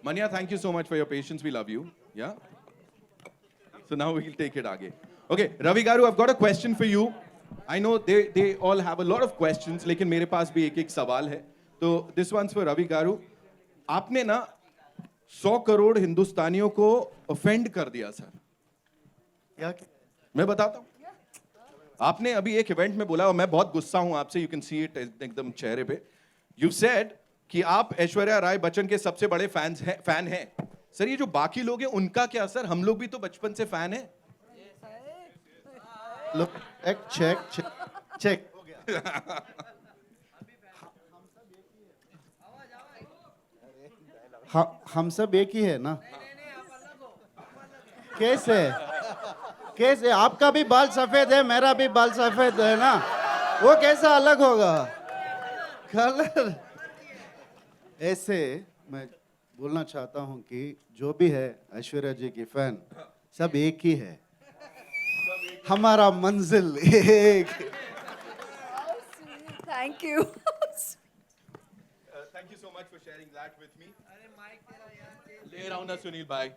Manya, thank you so much for your patience. We love you. Yeah. So now we'll take it again. Okay, Ravi Garu, I've got a question for you. I know they all have a lot of questions, लेकिन मेरे पास भी एक एक सवाल है. तो this one's for Ravi Garu. आपने ना 100 करोड़ हिंदुस्तानियों को offend कर दिया सर. क्या? मैं बताता हूँ. आपने अभी एक इवेंट में बोला और मैं बहुत गुस्सा हूँ आपसे. You can see it एकदम चेहरे पे. You said कि आप ऐश्वर्या राय बच्चन के सबसे बड़े फैन हैं. सर ये जो बाकी लोग हैं उनका क्या सर? हम लोग भी तो बचपन से फैन हैं. Look, check. हम सब एक ही है ना? कैसे आपका भी बाल सफेद है, मेरा भी बाल सफेद है ना? वो कैसा अलग होगा? कलर ऐसे मैं बोलना चाहता हूँ कि जो भी है ऐश्वर्या जी की फैन सब एक ही है. हमारा मंजिल एक. Thank you. Thank you so much for sharing that with me. ले रहा हूँ ना सुनील भाई.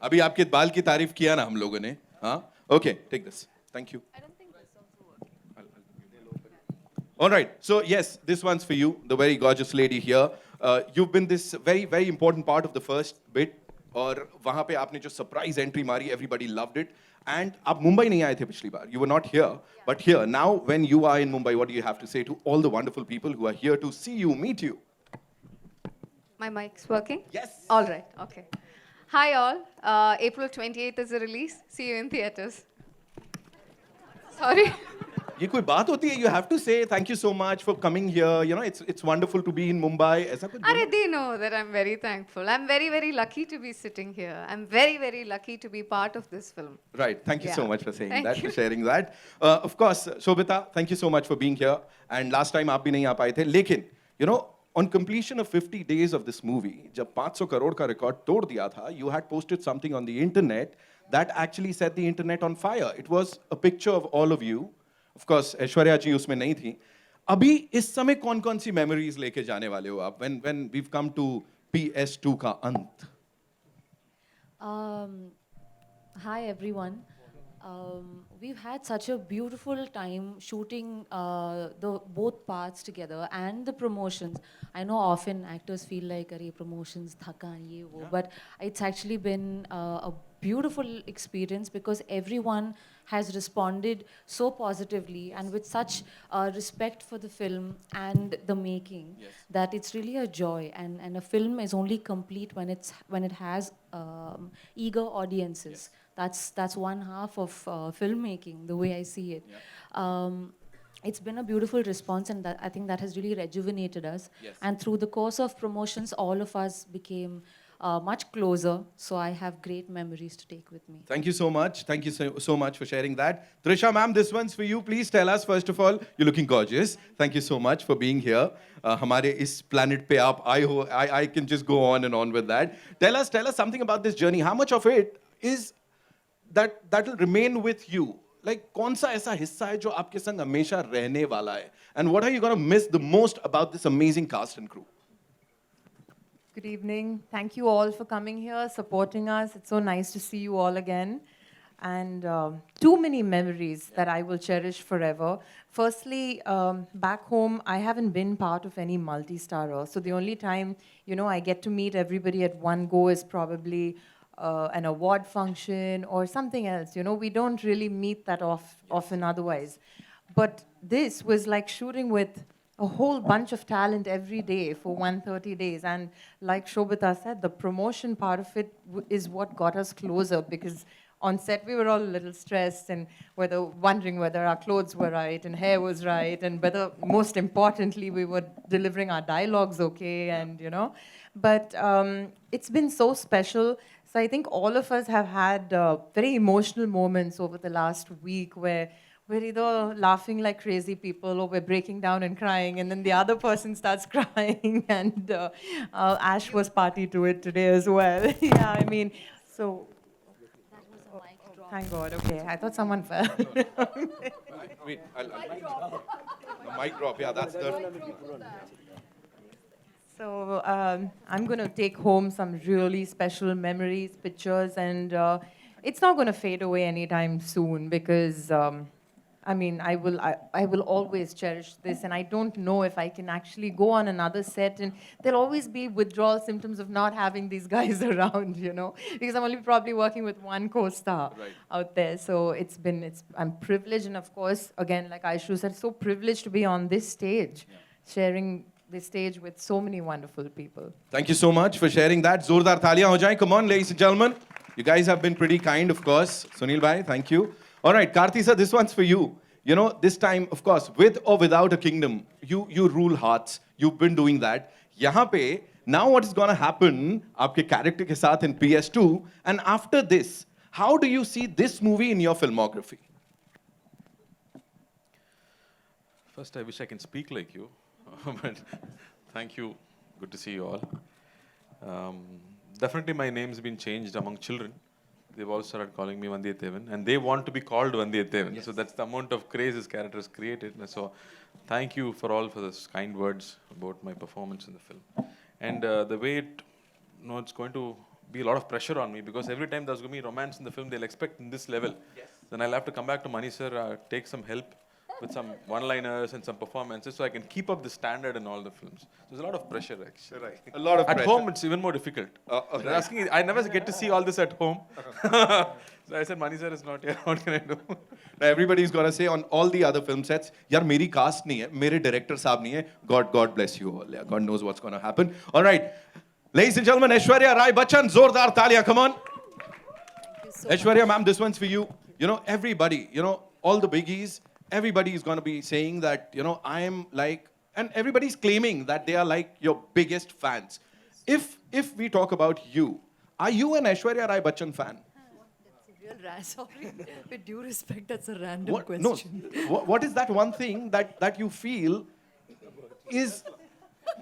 अभी आपके बाल की तारीफ किया ना हम लोगों ने. हाँ? Okay, take this. Thank you. I don't think this also works. All right. So yes, this one's for you, the very gorgeous lady here. You've been this very, very important part of the first bit. और वहाँ पे आपने जो surprise entry मारी, everybody loved it. And आप मुंबई नहीं आए थे पिछली बार. You were not here. But here, now when you are in Mumbai, what do you have to say to all the wonderful people who are here to see you, meet you? My mic's working? Yes. All right, okay. Hi all. April 28th is the release. See you in theaters. Sorry. ये कोई बात होती है? You have to say thank you so much for coming here. You know, it's wonderful to be in Mumbai. ऐसा कुछ Are बोलो? they know that I'm very thankful. I'm very, very lucky to be sitting here. I'm very, very lucky to be part of this film. Right. Thank you so Yeah. much for saying Thank that, you. for sharing that. Of course, Shobita, thank you so much for being here. And last time आप भी नहीं आ पाए थे. लेकिन, you know, on completion of 50 days of this movie, जब 500 करोड़ का record तोड़ दिया था, you had posted something on the internet that actually set the internet on fire. It was a picture of all of you. Of course, Aishwarya जी उसमें नहीं थी. अभी इस समय कौन-कौन सी memories लेके जाने वाले हो आप? When we've come to PS2 का अंत. Hi everyone. We've had such a beautiful time shooting the both parts together and the promotions. I know often actors feel like "Arey promotions thakan ye wo," but it's actually been a beautiful experience because everyone has responded so positively and with such respect for the film and the making that it's really a joy. And a film is only complete when it has eager audiences. That's one half of filmmaking, the way I see it. It's been a beautiful response, and I think that has really rejuvenated us. Yes. And through the course of promotions, all of us became much closer. So I have great memories to take with me. Thank you so much. Thank you so much for sharing that. Trisha ma'am, this one's for you. Please tell us, first of all, you're looking gorgeous. Thank you so much for being here. हमारे इस planet पे आप आए हो. I can just go on and on with that. Tell us something about this journey. How much of it is that will remain with you? Like कौन सा ऐसा हिस्सा है जो आपके संग हमेशा रहने वाला है? And what are you going to miss the most about this amazing cast and crew? Good evening. Thank you all for coming here, supporting us. It's so nice to see you all again. And too many memories that I will cherish forever. Firstly, back home, I haven't been part of any multi-starrer. So the only time, I get to meet everybody at one go is probably an award function or something else. We don't really meet that often otherwise. But this was like shooting with a whole bunch of talent every day for 130 days. And like Shobita said, the promotion part of it is what got us closer, because on set we were all a little stressed and wondering whether our clothes were right and hair was right, and whether, most importantly, we were delivering our dialogues okay, and But it's been so special. So I think all of us have had very emotional moments over the last week where we're either laughing like crazy people or we're breaking down and crying, and then the other person starts crying, and Ash was party to it today as well. Yeah, I mean, so... Thank God, okay. I thought someone fell. Wait, the mic drop, yeah, that's the... So I'm going to take home some really special memories, pictures, and it's not going to fade away anytime soon because, I mean, I will always cherish this, and I don't know if I can actually go on another set, and there'll always be withdrawal symptoms of not having these guys around, you know, because I'm only probably working with one co-star out there. So I'm privileged, and of course, again, like Aishwarya said, so privileged to be on this stage, sharing the stage with so many wonderful people. Thank you so much for sharing that. Zordar taliyan ho jaye. Come on, ladies and gentlemen. You guys have been pretty kind, of course. Sunil bhai, thank you. All right, Karthi sir, this one's for you. You know, this time, of course, with or without a kingdom, you rule hearts. You've been doing that. Yahan pe, now what is going to happen aapke character ke saath in PS2, and after this, how do you see this movie in your filmography? First, I wish I can speak like you, but thank you. Good to see you all. Definitely, my name's been changed among children. They've all started calling me Vandiyathevan, and they want to be called Vandiyathevan. Yes. So that's the amount of craze this character has created. And so, thank you for those kind words about my performance in the film. And the way it's going to be a lot of pressure on me because every time there's going to be romance in the film, they'll expect in this level. Yes. Then I'll have to come back to Mani sir, take some help with some one-liners and some performances so I can keep up the standard in all the films. So there's a lot of pressure actually. Right. A lot of at pressure. home, it's even more difficult. They're asking, I never get to see all this at home. So I said, Mani sir is not here. What can I do? Now everybody's got to say on all the other film sets, yaar, meri cast nahi hai, mere director saab nahi hai. God bless you all. Yeah, God knows what's going to happen. All right. Ladies and gentlemen, Aishwarya Rai Bachchan, Zordar Talia, come on. Aishwarya, ma'am, this one's for you. You know, everybody, you know, all the biggies, everybody is going to be saying that, you know, I am like, and everybody's claiming that they are like your biggest fans. If we talk about you, are you an Aishwarya Rai Bachchan fan? Sorry, with due respect, that's a random What, question. no, what is that one thing that you feel is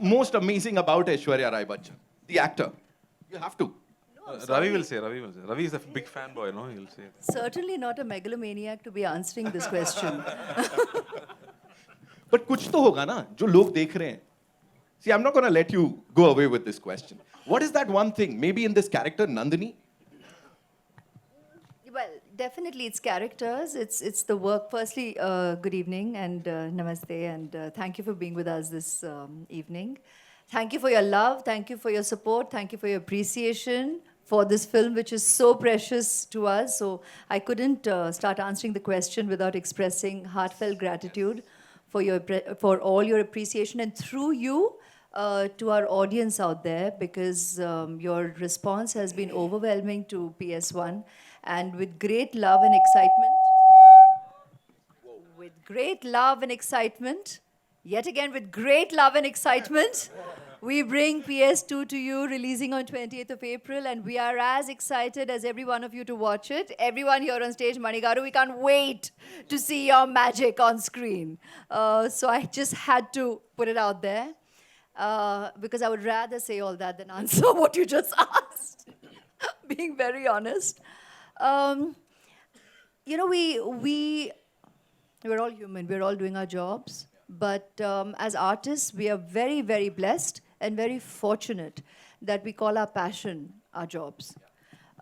most amazing about Aishwarya Rai Bachchan, the actor? You have to. Ravi will say. Ravi is a big fanboy, no? He'll say. Certainly not a megalomaniac to be answering this question. But kuch to hoga na, jo log dekh rahe hain. See, I'm not going to let you go away with this question. What is that one thing? Maybe in this character, Nandini? Well, definitely it's characters, it's the work. Firstly, good evening and namaste, and thank you for being with us this evening. Thank you for your love, thank you for your support, thank you for your appreciation for this film, which is so precious to us. So I couldn't start answering the question without expressing heartfelt gratitude for all your appreciation, and through you to our audience out there, because your response has been overwhelming to PS1. And with great love and excitement, yet again with great love and excitement, we bring PS2 to you, releasing on 28th of April, and we are as excited as every one of you to watch it. Everyone here on stage, Manigaru, we can't wait to see your magic on screen. So I just had to put it out there, because I would rather say all that than answer what you just asked, being very honest. You know, we're all human. We're all doing our jobs. But as artists, we are very, very blessed and very fortunate that we call our passion our jobs.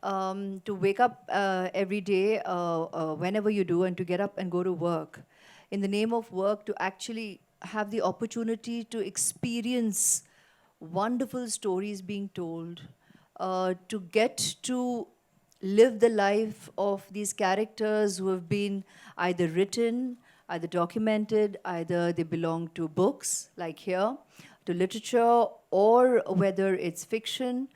To wake up every day, whenever you do, and to get up and go to work. In the name of work, to actually have the opportunity to experience wonderful stories being told, to get to live the life of these characters who have been either written, either documented, either they belong to books, like here, to literature, or whether it's fiction.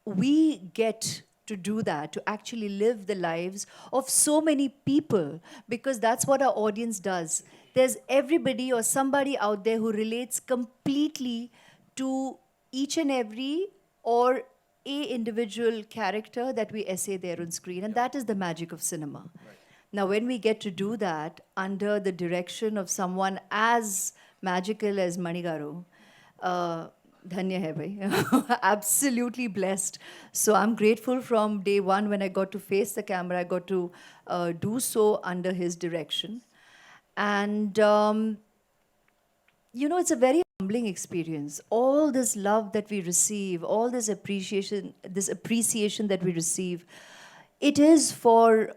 We get to do that, to actually live the lives of so many people, because that's what our audience does. There's everybody or somebody out there who relates completely to each and every or a individual character that we essay there on screen, and that is the magic of cinema. Right. Now, when we get to do that under the direction of someone as magical as Manigaru, dhanya hai bhai, absolutely blessed. So I'm grateful from day one when I got to face the camera, I got to do so under his direction. And, you know, it's a very humbling experience. All this love that we receive, all this appreciation that we receive, it is for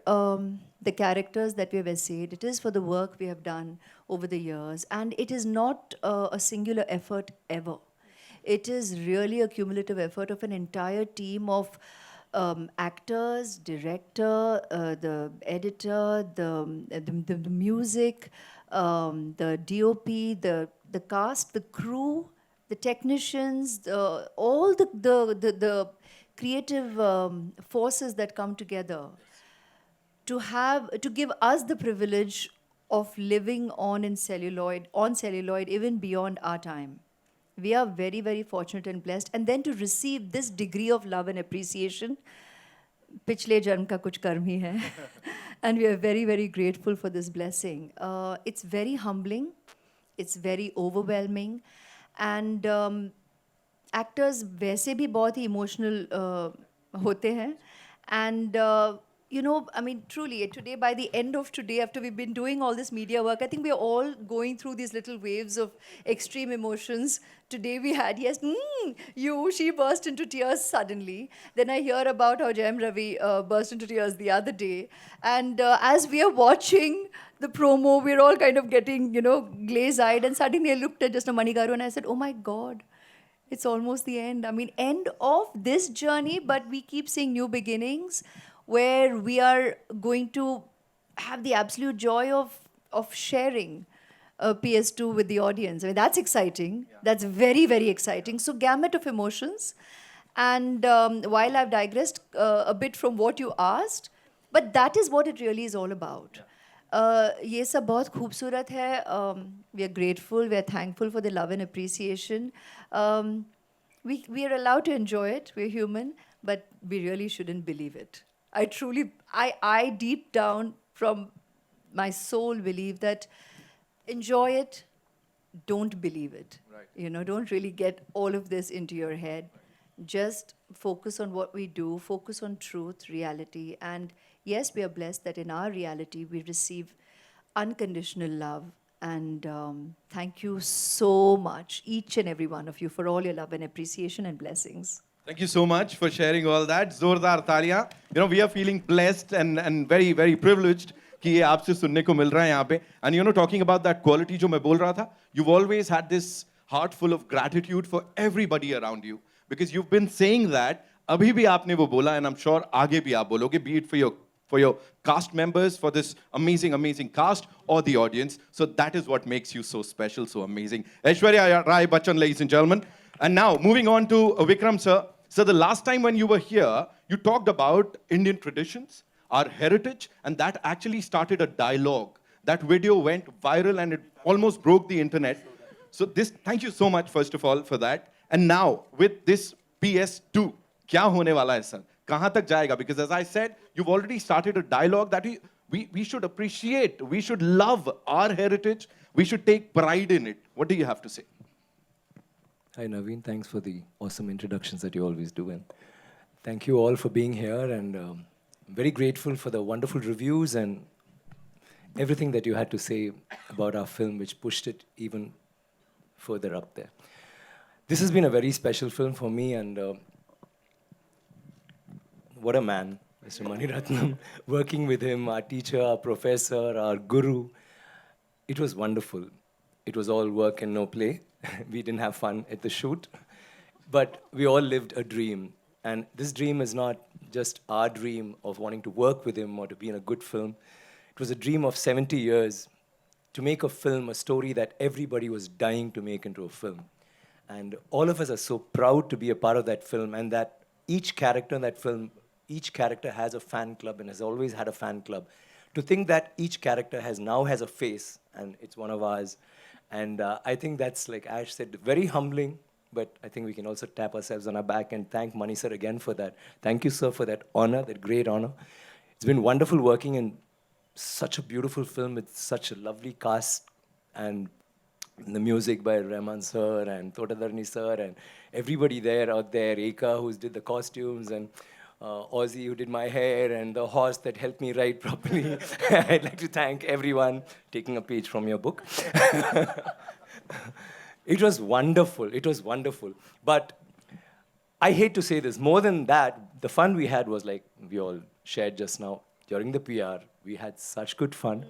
the characters that we have essayed. It is for the work we have done over the years, and it is not a singular effort ever. It is really a cumulative effort of an entire team of actors, director, the editor, the music, the DOP, the cast, the crew, the technicians, all the creative forces that come together to give us the privilege of living on celluloid even beyond our time. We are very, very fortunate and blessed. And then to receive this degree of love and appreciation, पिछले जन्म का कुछ कर्म ही है. And we are very, very grateful for this blessing. It's very humbling. It's very overwhelming. And actors वैसे भी बहुत ही emotional होते हैं. And you know, I mean, truly, today, by the end of today, after we've been doing all this media work, I think we're all going through these little waves of extreme emotions. Today we had, yes, she burst into tears suddenly. Then I hear about how Ravi burst into tears the other day. And as we are watching the promo, we're all kind of getting, you know, glaze-eyed. And suddenly I looked at just Manigaru and I said, oh my God, it's almost the end. I mean, end of this journey, but we keep seeing new beginnings, where we are going to have the absolute joy of sharing PS2 with the audience. I mean, that's exciting. Yeah. That's very, very exciting. So, gamut of emotions. And while I've digressed a bit from what you asked, but that is what it really is all about. ये सब बहुत खूबसूरत है. We are grateful, we are thankful for the love and appreciation. We are allowed to enjoy it, we're human, but we really shouldn't believe it. I deep down from my soul believe that enjoy it, don't believe it. Right. You know, don't really get all of this into your head. Just focus on what we do, focus on truth, reality. And yes, we are blessed that in our reality we receive unconditional love. And thank you so much, each and every one of you, for all your love and appreciation and blessings. Thank you so much for sharing all that. Zordar Talia. You know, we are feeling blessed and very, very privileged कि ये आपसे सुनने को मिल रहा है यहाँ पे. And you know, talking about that quality जो मैं बोल रहा था, you've always had this heart full of gratitude for everybody around you. Because you've been saying that, अभी भी आपने वो बोला, and I'm sure आगे भी आप बोलोगे, be it for your cast members, for this amazing, amazing cast, or the audience. So that is what makes you so special, so amazing. Aishwarya Rai Bachchan, ladies and gentlemen. And now, moving on to Vikram, sir. So the last time when you were here, you talked about Indian traditions, our heritage, and that actually started a dialogue. That video went viral and it almost broke the internet. So thank you so much, first of all, for that. And now, with this PS2, क्या होने वाला है, sir? कहाँ तक जाएगा? Because as I said, you've already started a dialogue that we should appreciate, we should love our heritage, we should take pride in it. What do you have to say? Hi Naveen, thanks for the awesome introductions that you always do, and thank you all for being here, and I'm very grateful for the wonderful reviews and everything that you had to say about our film, which pushed it even further up there. This has been a very special film for me, and what a man, Mr. Mani Ratnam. Working with him, our teacher, our professor, our guru, it was wonderful. It was all work and no play. We didn't have fun at the shoot, but we all lived a dream. And this dream is not just our dream of wanting to work with him or to be in a good film. It was a dream of 70 years to make a film, a story that everybody was dying to make into a film. And all of us are so proud to be a part of that film, and that each character in that film, each character has a fan club and has always had a fan club. To think that each character now has a face, and it's one of ours. And I think that's, like Ash said, very humbling, but I think we can also tap ourselves on our back and thank Mani sir again for that. Thank you, sir, for that honor, that great honor. It's been wonderful working in such a beautiful film with such a lovely cast, and the music by Rahman sir and Totadarni sir and everybody out there, Eka who did the costumes, and Ozzy who did my hair, and the horse that helped me write properly. I'd like to thank everyone taking a page from your book. It was wonderful. It was wonderful. But I hate to say this. More than that, the fun we had was like we all shared just now during the PR. We had such good fun.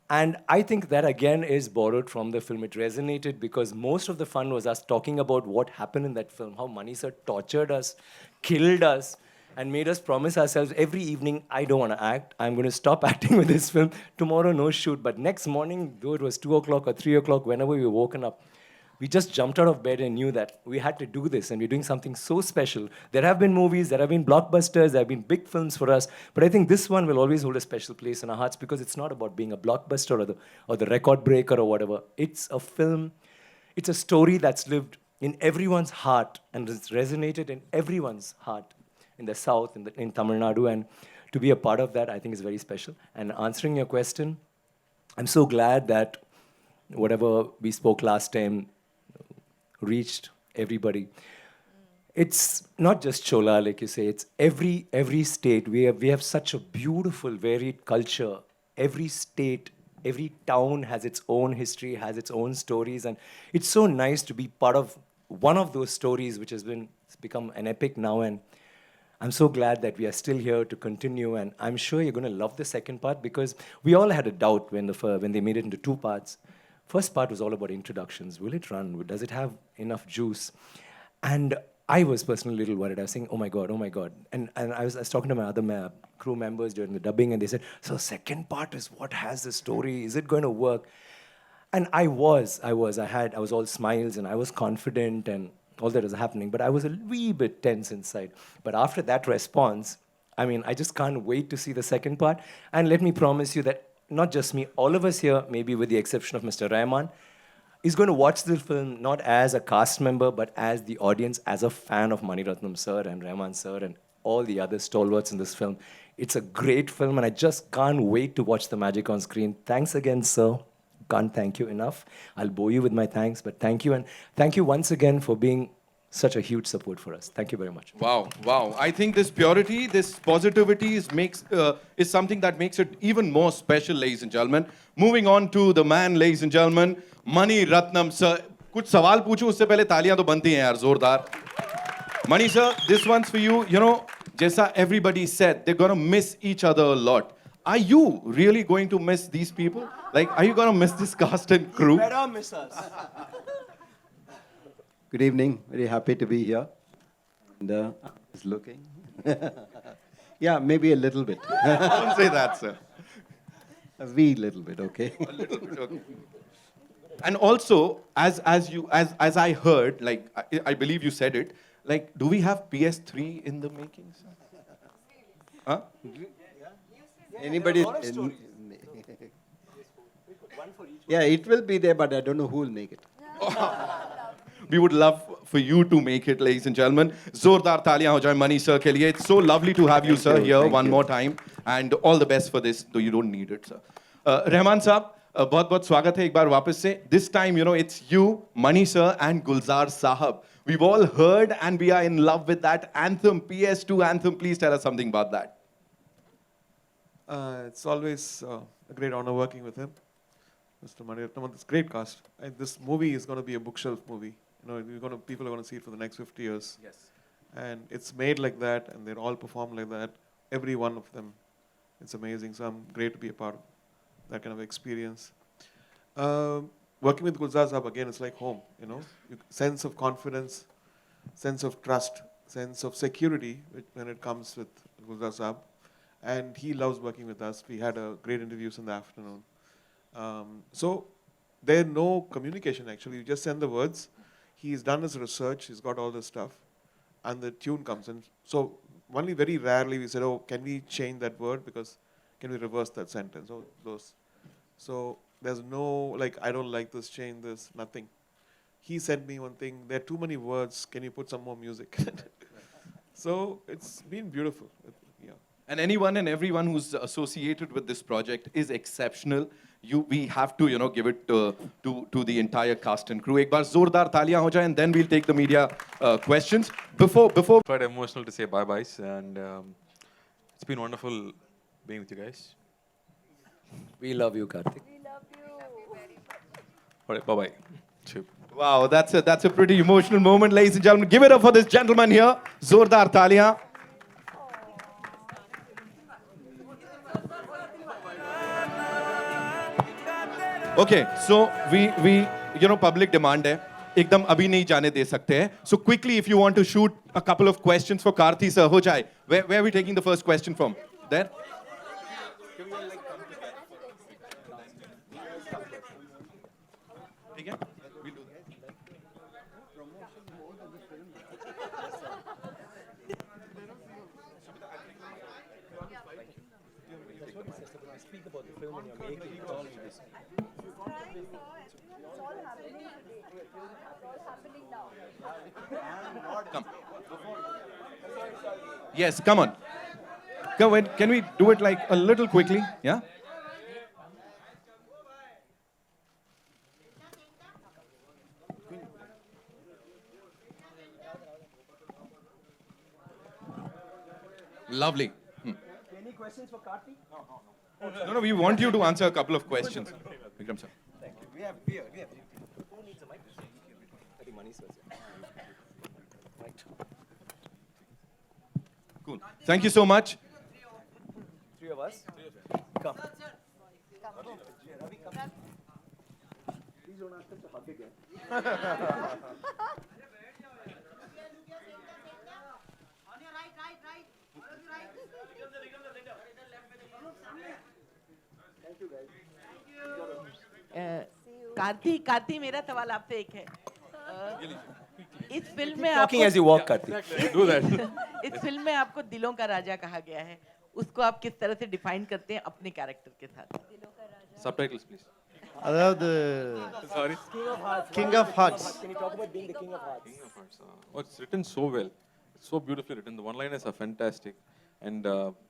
And I think that again is borrowed from the film. It resonated because most of the fun was us talking about what happened in that film, how Mani sir tortured us, killed us, and made us promise ourselves every evening, I don't want to act. I'm going to stop acting with this film. Tomorrow, no shoot. But next morning, though it was 2 o'clock or 3 o'clock, whenever we were woken up, we just jumped out of bed and knew that we had to do this and we're doing something so special. There have been movies, there have been blockbusters, there have been big films for us, but I think this one will always hold a special place in our hearts because it's not about being a blockbuster or the record breaker or whatever. It's a film, it's a story that's lived in everyone's heart and it's resonated in everyone's heart in the South, in Tamil Nadu, and to be a part of that, I think is very special. And answering your question, I'm so glad that whatever we spoke last time reached everybody. It's not just Chola, like you say, it's every state. We have such a beautiful, varied culture. Every state, every town has its own history, has its own stories, and it's so nice to be part of one of those stories which has become an epic now, and I'm so glad that we are still here to continue, and I'm sure you're going to love the second part because we all had a doubt when they made it into 2 parts. First part was all about introductions. Will it run? Does it have enough juice? And I was personally a little worried. I was saying, oh my God. And I was talking to my other crew members during the dubbing, and they said, so second part is what has the story? Is it going to work? And I was all smiles, and I was confident, and all that was happening, but I was a wee bit tense inside. But after that response, I mean, I just can't wait to see the second part. And let me promise you that not just me, all of us here, maybe with the exception of Mr. Rahman, is going to watch the film not as a cast member, but as the audience, as a fan of Mani Ratnam sir and Rahman sir and all the other stalwarts in this film. It's a great film, and I just can't wait to watch the magic on screen. Thanks again, sir. Can't thank you enough. I'll bore you with my thanks, but thank you, and thank you once again for being such a huge support for us. Thank you very much. Wow. I think this purity, this positivity is something that makes it even more special, ladies and gentlemen. Moving on to the man, ladies and gentlemen, Mani Ratnam sir. कुछ सवाल पूछूं उससे पहले तालियां तो बनती हैं यार जोरदार. Mani sir, this one's for you. You know, जैसा everybody said, they're gonna miss each other a lot. Are you really going to miss these people? Like, are you gonna miss this cast and crew? Better miss us. Good evening. Very happy to be here. And is looking. Yeah, maybe a little bit. Don't say that, sir. A wee little bit, okay. A little bit, okay. And also, as I heard, like I believe you said it, like, do we have PS3 in the making, sir? Huh? Anybody? Yeah, it will be there, but I don't know who will make it. We would love for you to make it, ladies and gentlemen. Zordar taliyan ho jaye Mani sir ke liye. It's so lovely to have you, sir, here one more time. And all the best for this, though you don't need it, sir. Rahman sahab, बहुत-बहुत स्वागत है एक बार वापस से. This time, you know, it's you, Mani sir, and Gulzar sahab. We've all heard and we are in love with that anthem, PS2 anthem. Please tell us something about that. It's always a great honor working with him, Mr. Mani Ratnam. This great cast. And this movie is going to be a bookshelf movie. You know, people are going to see it for the next 50 years. Yes. And it's made like that, and they're all performed like that. Every one of them. It's amazing. So I'm great to be a part of that kind of experience. Working with Gulzar Sahab, again, it's like home, you know. Sense of confidence, sense of trust, sense of security when it comes with Gulzar Sahab. And he loves working with us. We had a great interviews in the afternoon. So there's no communication, actually. You just send the words. He's done his research. He's got all this stuff. And the tune comes in. So only very rarely we said, oh, can we change that word? Because can we reverse that sentence? So there's no, like, I don't like this, change this, nothing. He sent me one thing, there are too many words, can you put some more music? So it's been beautiful. Yeah. And anyone and everyone who's associated with this project is exceptional. We have to, you know, give it to the entire cast and crew. Ek baar zordar taliyan ho jaye, and then we'll take the media questions. Before. Quite emotional to say bye-byes, and it's been wonderful being with you guys. We love you, Karthi. All right, bye-bye. Chip. Wow, that's a pretty emotional moment, ladies and gentlemen. Give it up for this gentleman here. Zordar Taliyan. Okay, so we public demand hai. एकदम अभी नहीं जाने दे सकते हैं. So quickly, if you want to shoot a couple of questions for Karthi sir, हो जाए. Where are we taking the first question from? There. ठीक है? Come. Yes, come on. Come on. Can we do it like a little quickly? Yeah? Lovely. Any questions for Karthi? No, we want you to answer a couple of questions. Vikram sir. Thank you. We have. Who needs a mic? I think Mani sir's here. Right. Cool. Thank you so much. Three of us. Come. Ravi, come. Please don't ask them to hug again. Karti मेरा सवाल आपसे एक है इस film में Talking as you walk, Karthi. Do that. इस film में आपको दिलों का राजा कहा गया है उसको आप किस तरह से डिफाइन करते हैं अपने कैरेक्टर के साथ Subtitles, please. அதாவது Sorry. King of Hearts. Can you talk about being the king of hearts? King of Hearts. Oh, it's written so well. It's so beautifully written. The one-liners are fantastic. And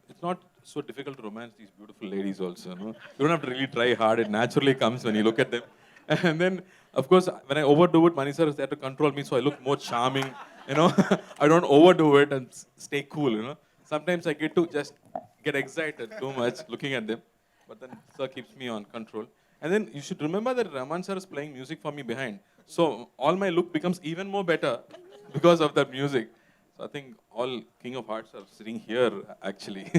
it's not so difficult to romance these beautiful ladies also. No? You don't have to really try hard. It naturally comes when you look at them. And then, of course, when I overdo it, Mani sir is there to control me, so I look more charming. You know, I don't overdo it and stay cool. You know, sometimes I get to just get excited too much looking at them, but then sir keeps me on control. And then you should remember that Raman sir is playing music for me behind, so all my look becomes even more better because of that music. So I think all King of Hearts are sitting here actually.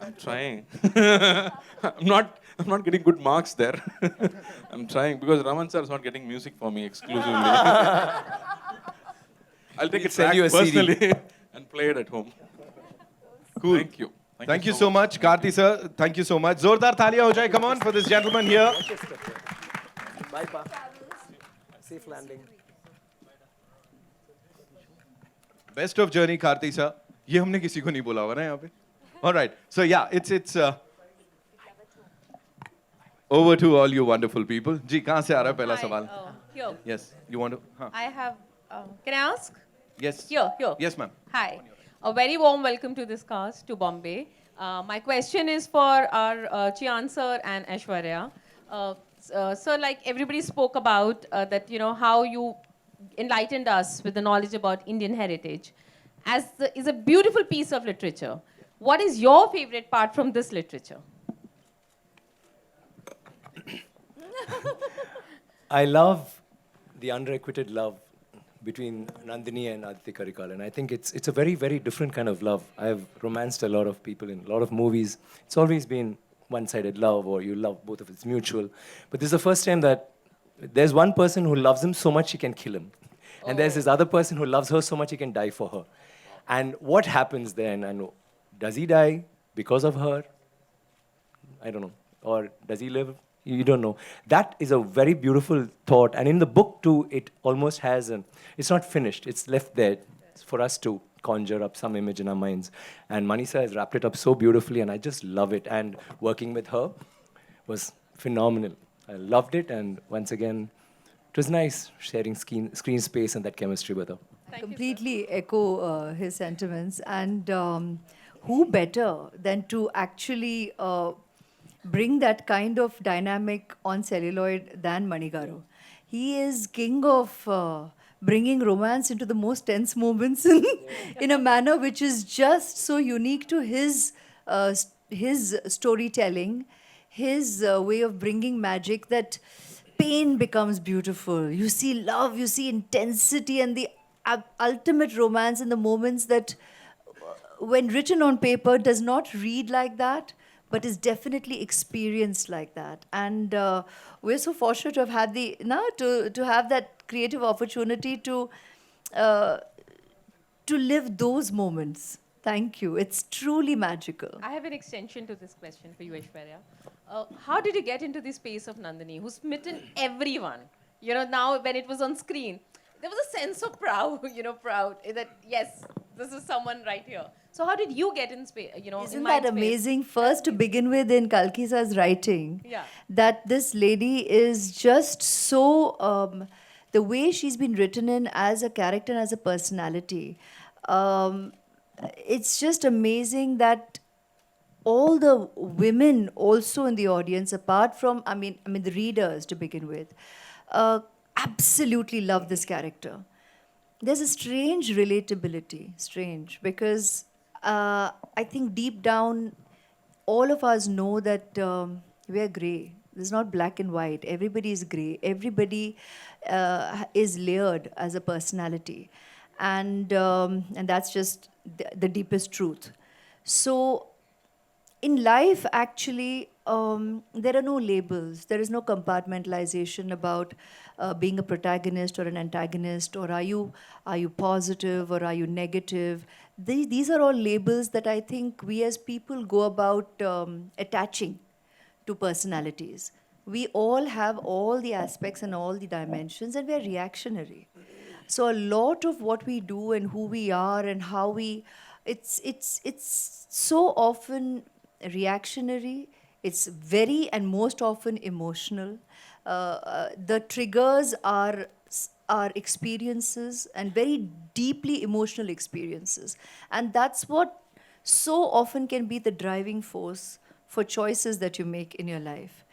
I'm trying. I'm not getting good marks there. I'm trying because Raman sir is not getting music for me exclusively. I'll take it send you a CD. personally and play it at home. Cool. Thank you. Thank you so much, Karthi sir. Thank you so much. Zordar Thalia ho jaye. Come on for this gentleman here. Bye, Pa. Safe landing. Best of journey, Karthi sir. ये हमने किसी को नहीं बोला होगा ना यहाँ पे. All right. So yeah, it's over to all you wonderful people. जी कहाँ से आ रहा है पहला सवाल? Here. Yes. You want to? हाँ. I have. Can I ask? Yes. Here. Yes, ma'am. Hi. A very warm welcome to this cast to Bombay. My question is for our Chian sir and Aishwarya. Sir, like everybody spoke about that, you know, how you enlightened us with the knowledge about Indian heritage. Is a beautiful piece of literature. What is your favorite part from this literature? I love the unrequited love between Nandini and Aditi Karikal, and I think it's a very, very different kind of love. I've romanced a lot of people in a lot of movies. It's always been one-sided love, or you love both of it's mutual. But this is the first time that there's one person who loves him so much he can kill him. And there's this other person who loves her so much he can die for her. And what happens then? And does he die because of her? I don't know. Or does he live? You don't know. That is a very beautiful thought. And in the book too, it almost has it's not finished. It's left there for us to conjure up some image in our minds. And Manisa has wrapped it up so beautifully, and I just love it. And working with her was phenomenal. I loved it, and once again, it was nice sharing screen space and that chemistry with her. Completely echo his sentiments. And who better than to actually bring that kind of dynamic on celluloid than Manigaru? He is king of bringing romance into the most tense moments in a manner which is just so unique to his storytelling. his way of bringing magic, that pain becomes beautiful. You see love, you see intensity, and the ultimate romance in the moments that, when written on paper, does not read like that, but is definitely experienced like that. And we're so fortunate to have had to have that creative opportunity uh, to live those moments. Thank you. It's truly magical. I have an extension to this question for you, Aishwarya. How did you get into the space of Nandini, who's smitten everyone? You know, now when it was on screen, there was a sense of proud, proud that yes, this is someone right here. So how did you get in space? Isn't in that mind space? amazing? First, to begin with, in Kalkisa's writing, Yeah. that this lady is just so, the way she's been written in as a character and as a personality, um, it's just amazing that all the women also in the audience, apart from, the readers to begin with, absolutely love this character. There's a strange relatability, strange, because I think deep down, all of us know that we're gray. There's not black and white. Everybody is gray. Everybody is layered as a personality, and that's just the deepest truth. So in life, actually, there are no labels. There is no compartmentalization about being a protagonist or an antagonist, or are you positive or are you negative. These are all labels that I think we as people go about attaching to personalities. We all have all the aspects and all the dimensions, and we're reactionary. So a lot of what we do and who we are and how it's so often reactionary. It's very and most often emotional. The triggers are experiences, and very deeply emotional experiences, and that's what so often can be the driving force for choices that you make in your life.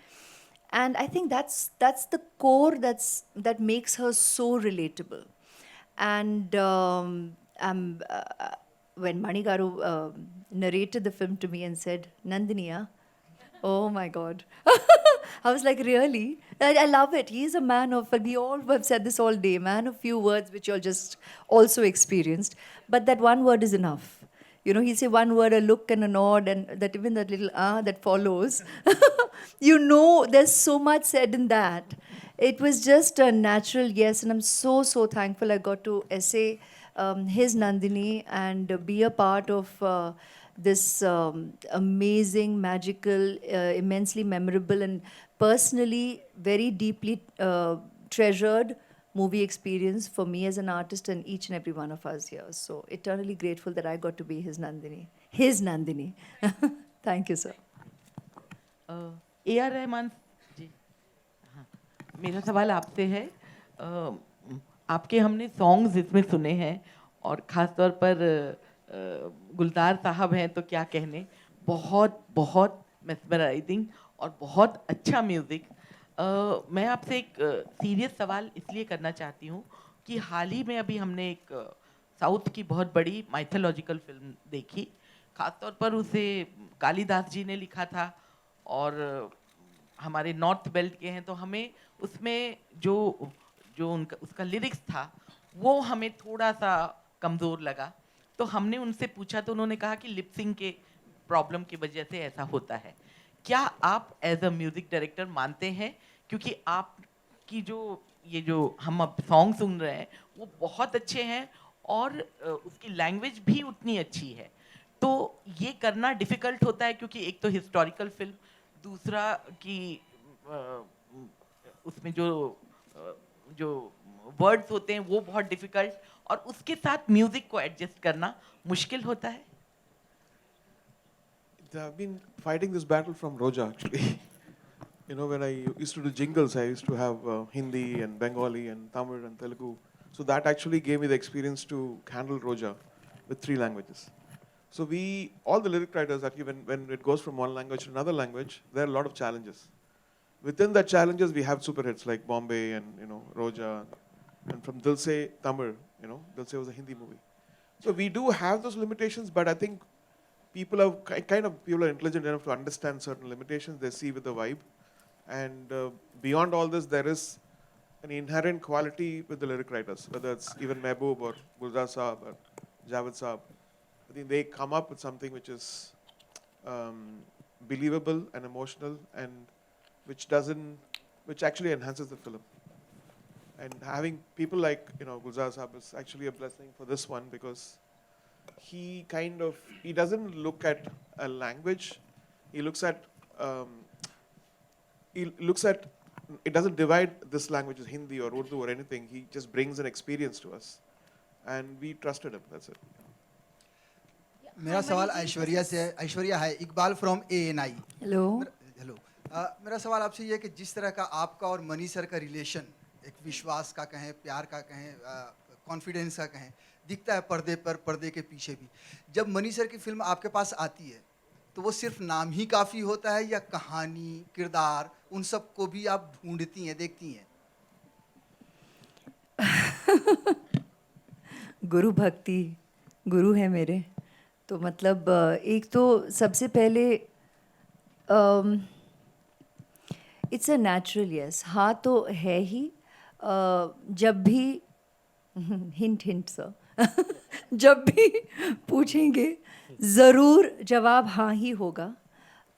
And I think that's the core that makes her so relatable. And when Manigaru narrated the film to me and said, Nandiniya, oh my God. I was like, really? I love it. He's a man of, we all have said this all day, man of few words, which you all just also experienced. But that one word is enough. He'll say one word, a look and a nod, and that even that little that follows. There's so much said in that. It was just a natural yes, and I'm so, so thankful I got to essay his Nandini and be a part of this amazing, magical, immensely memorable, and personally very deeply treasured movie experience for me as an artist and each and every one of us here. So eternally grateful that I got to be his Nandini. His Nandini. Thank you, sir. A R Rahman ji, हाँ, मेरा सवाल आपसे है। आपके हमने songs इसमें सुने हैं, और ख़ास तौर पर गुलजार साहब हैं तो क्या कहने, बहुत बहुत मेस्मराइजिंग और बहुत अच्छा म्यूज़िक। मैं आपसे एक सीरियस सवाल इसलिए करना चाहती हूँ कि हाल ही में अभी हमने एक साउथ की बहुत बड़ी माइथोलॉजिकल फिल्म देखी। ख़ास तौर पर उसे कालिदास जी ने लिखा था, और हमारे नॉर्थ बेल्ट के हैं, तो हमें उसमें जो जो उनका उसका लिरिक्स था वो हमें थोड़ा सा कमज़ोर लगा। तो हमने उनसे पूछा तो उन्होंने कहा कि लिपसिंग के प्रॉब्लम की वजह से ऐसा होता है। क्या आप एज अ म्यूज़िक डायरेक्टर मानते हैं, क्योंकि आपकी जो हम अब सॉन्ग सुन रहे हैं वो बहुत अच्छे हैं, और उसकी लैंग्वेज भी उतनी अच्छी है, तो ये करना डिफ़िकल्ट होता है, क्योंकि एक तो हिस्टोरिकल फिल्म, दूसरा कि उसमें जो वर्ड्स होते हैं वो बहुत डिफ़िकल्ट, और उसके साथ म्यूज़िक को एडजस्ट करना मुश्किल होता है। I've been fighting this battle from Roja, actually. When I used to do jingles, I used to have Hindi and Bengali and Tamil and Telugu. So that actually gave me the experience to handle Roja with 3 languages. So all the lyric writers, actually, when it goes from one language to another language, there are a lot of challenges. Within the challenges, we have super hits like Bombay and Roja, and from Dil Se Tamil, Dil Se was a Hindi movie. So we do have those limitations, but I think people are kind of people are intelligent enough to understand certain limitations they see with the vibe, and beyond all this, there is an inherent quality with the lyric writers, whether it's even Mehboob or Gulzar Saab or Javed Saab. I think they come up with something which is believable and emotional, and which actually enhances the film. And having people like Gulzar Saab is actually a blessing for this one, because he doesn't look at a language. He looks at it doesn't divide this language as Hindi or Urdu or anything. He just brings an experience to us, and we trusted him. That's it. मेरा सवाल ऐश्वर्या से है। ऐश्वर्या है Iqbal from ANI। Hello. Hello. मेरा सवाल आपसे ये है कि जिस तरह का आपका और मनी सर का रिलेशन, एक विश्वास का कहें, प्यार का कहें, कॉन्फिडेंस का कहें, दिखता है पर्दे पर, पर्दे के पीछे भी। जब मनी सर की फिल्म आपके पास आती है तो वो सिर्फ नाम ही काफ़ी होता है, या कहानी, किरदार, उन सब को भी आप ढूंढती हैं, देखती हैं? गुरु भक्ति, गुरु है मेरे, तो मतलब एक तो सबसे पहले इट्स अ नेचुरल यस। हाँ तो है ही। जब भी हिंट हिंट सर जब भी पूछेंगे ज़रूर जवाब हाँ ही होगा।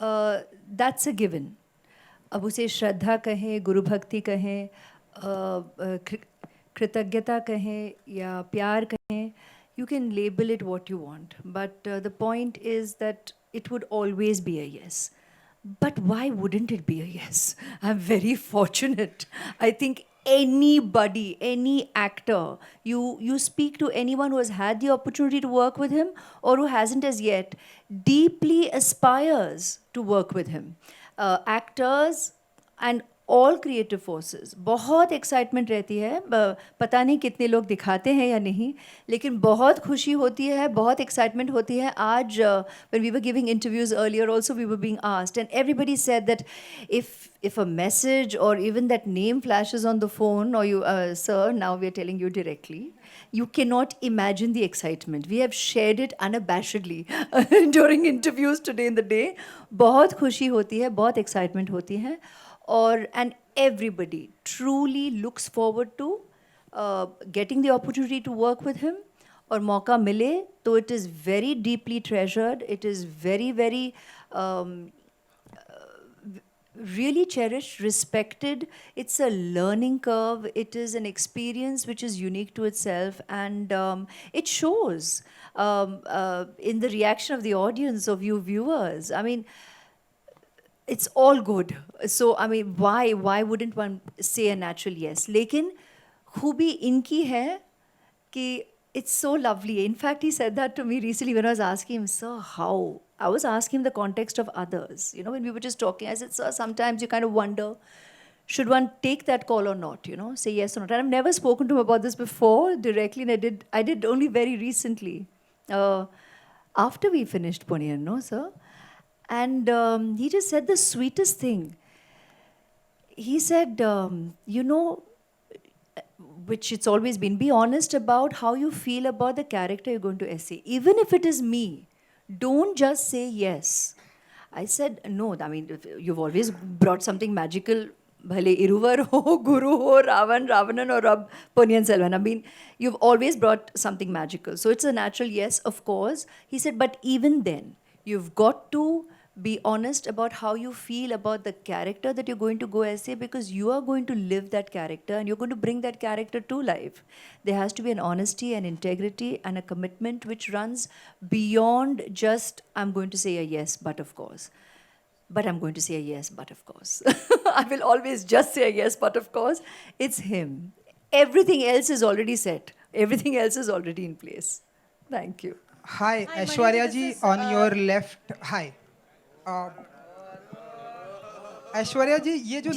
That's a given. अब उसे श्रद्धा कहें, गुरु भक्ति कहें, कृतज्ञता कहें या प्यार कहें, you can label it what you want, but the point is that it would always be a yes. But why wouldn't it be a yes? I'm very fortunate. I think anybody, any actor, you speak to anyone who has had the opportunity to work with him or who hasn't as yet, deeply aspires to work with him. Actors and all creative forces, बहुत excitement रहती है। पता नहीं कितने लोग दिखाते हैं या नहीं, लेकिन बहुत खुशी होती है, बहुत excitement होती है। आज when we were giving interviews earlier also, we were being asked, and everybody said that if a message or even that name flashes on the phone, or you sir, now we are telling you directly, you cannot imagine the excitement. We have shared it unabashedly during interviews today in the day. बहुत खुशी होती है, बहुत excitement होती है, और and everybody truly looks forward to getting the opportunity to work with him. और मौका मिले तो it is very deeply treasured. It is very very really cherished, respected. It's a learning curve. It is an experience which is unique to itself, and it shows in the reaction of the audience, of you viewers. I mean, it's all good. So I mean, why wouldn't one say a natural yes? लेकिन खूबी इनकी है कि it's so lovely. In fact, he said that to me recently when I was asking him, sir, how? I was asking him the context of others. You know, when we were just talking, I said, sir, sometimes you kind of wonder, should one take that call or not? You know, say yes or not. And I've never spoken to him about this before directly, and I did only very recently, after we finished Ponniyin, no, sir? And he just said the sweetest thing. He said, you know, which it's always been, be honest about how you feel about the character you're going to essay. Even if it is me, don't just say yes. I said, no, I mean, you've always brought something magical. Bhale Iruvar ho, Guru ho, Ravanan or Rab Ponniyin Selvan. I mean, you've always brought something magical. So it's a natural yes, of course. He said, but even then, you've got to be honest about how you feel about the character that you're going to go essay, because you are going to live that character and you're going to bring that character to life. There has to be an honesty and integrity and a commitment which runs beyond just, I'm going to say a yes, but of course. But I'm going to say a yes, but of course. I will always just say a yes, but of course. It's him. Everything else is already set. Everything else is already in place. Thank you. Hi, Aishwarya ji, on your left. Hi. Aishwarya जी, ये जो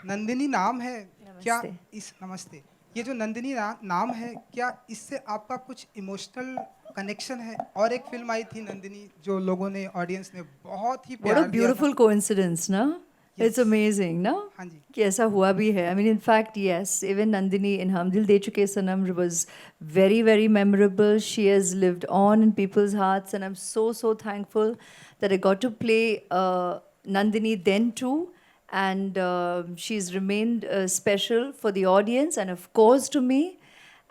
नंदिनी नाम है, क्या इस नमस्ते, ये जो नंदिनी नाम है, क्या इससे आपका कुछ इमोशनल कनेक्शन है? और एक फिल्म आई थी नंदिनी, जो लोगों ने, ऑडियंस ने बहुत ही प्यार दिया। What a beautiful coincidence, ना? It's amazing, no? हाँ जी. कि ऐसा हुआ भी है. I mean, in fact, yes, even Nandini in Hum Dil De Chuke Sanam was very, very memorable. She has lived on in people's hearts, and I'm so, so thankful that I got to play Nandini then too. And she's remained special for the audience and, of course, to me.